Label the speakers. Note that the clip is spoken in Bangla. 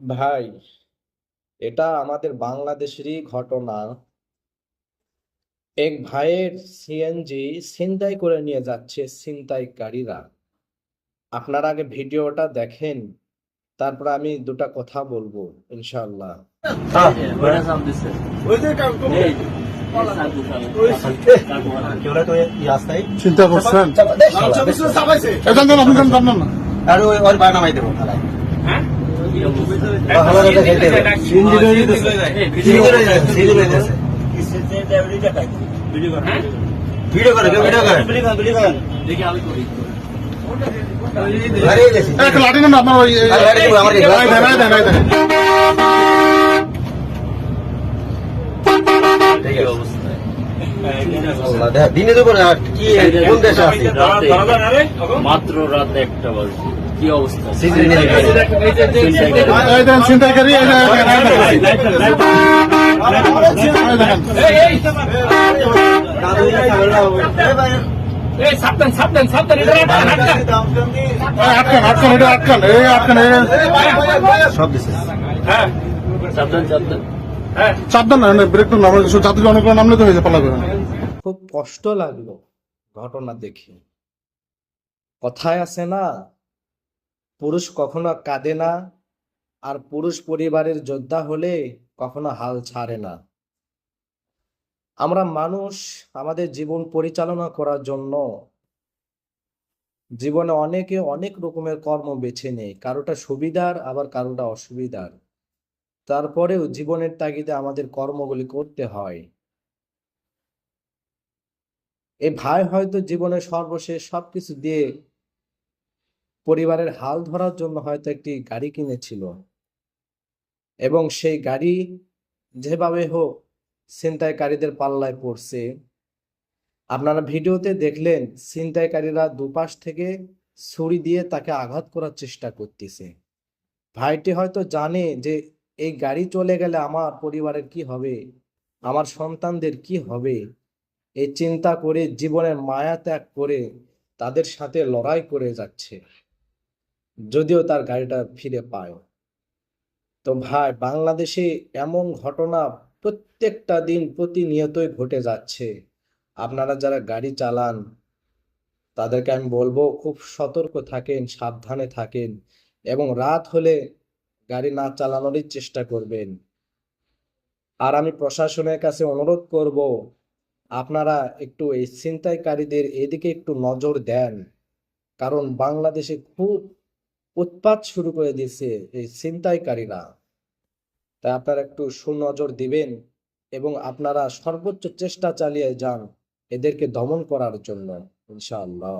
Speaker 1: ভাই, এটা আমাদের বাংলাদেশেরই ঘটনা। এক ভাইয়ের সিএনজি ছিনতাই করে নিয়ে যাচ্ছে ছিনতাইকারীরা। আপনারা আগে ভিডিওটা দেখেন, তারপর আমি দুটা কথা বলবো ইনশাআল্লাহ।
Speaker 2: চিন্তা করছেন এখান থেকে আপনি যান না
Speaker 3: আর ওর বা নামাই দেবো ভিডিও করে
Speaker 2: একটা লাঠি নেন আপনার ওই
Speaker 3: দিনে দেবো না কি কোন দেশে আছে
Speaker 4: মাত্র রাত 1টা বাজে। কি অবস্থা?
Speaker 2: চিন্তাকারী আটকান এটা আটকান
Speaker 3: সব দিছে
Speaker 2: সাবধান না ব্রেক তো নামলে কিছু যাত্রী অনেক নামলে তো হয়েছে পালাবে।
Speaker 1: খুব কষ্ট লাগলো ঘটনা দেখে। কথায় আছে না, পুরুষ কখনো কাঁদে না, আর পুরুষ পরিবারের যোদ্ধা হলে কখনো হাল ছাড়ে না। আমরা মানুষ, আমাদের জীবন পরিচালনা করার জন্য জীবনে অনেকে অনেক রকমের কর্ম বেছে নেয়, কারোটা সুবিধার আবার কারোটা অসুবিধার। তারপরেও জীবনের তাগিদে আমাদের কর্মগুলি করতে হয়। এই ভাই হয়তো জীবনের সর্বশেষ সবকিছু দিয়ে পরিবারের হাল ধরার জন্য হয়তো একটি গাড়ি কিনেছিল, এবং সেই গাড়ি যেভাবে হোক ছিনতাইকারীদের পাল্লায় পড়ছে। আপনারা ভিডিওতে দেখলেন ছিনতাইকারীরা দুপাশ থেকে ছুরি দিয়ে তাকে আঘাত করার চেষ্টা করতেছে। ভাইটি হয়তো জানে যে এই গাড়ি চলে গেলে আমার পরিবারের কি হবে, আমার সন্তানদের কি হবে। এই চিন্তা করে জীবনের মায়া ত্যাগ করে তাদের সাথে লড়াই করে যাচ্ছে, যদিও তার গাড়িটা ফিরে পায়। তো ভাই, বাংলাদেশে এমন ঘটনা প্রত্যেকটা দিন প্রতিনিয়তই ঘটে যাচ্ছে। আপনারা যারা গাড়ি চালান তাদেরকে আমি বলবো খুব সতর্ক থাকেন, সাবধানে থাকেন, এবং রাত হলে গাড়ি না চালানোরই চেষ্টা করবেন। আর আমি প্রশাসনের কাছে অনুরোধ করব, আপনারা একটু এই ছিনতাইকারীদের এদিকে একটু নজর দেন, কারণ বাংলাদেশে খুব উৎপাত শুরু করে দিয়েছে এই ছিনতাইকারীরা। তাই আপনারা একটু সুনজর দিবেন, এবং আপনারা সর্বোচ্চ চেষ্টা চালিয়ে যান এদেরকে দমন করার জন্য ইনশাআল্লাহ।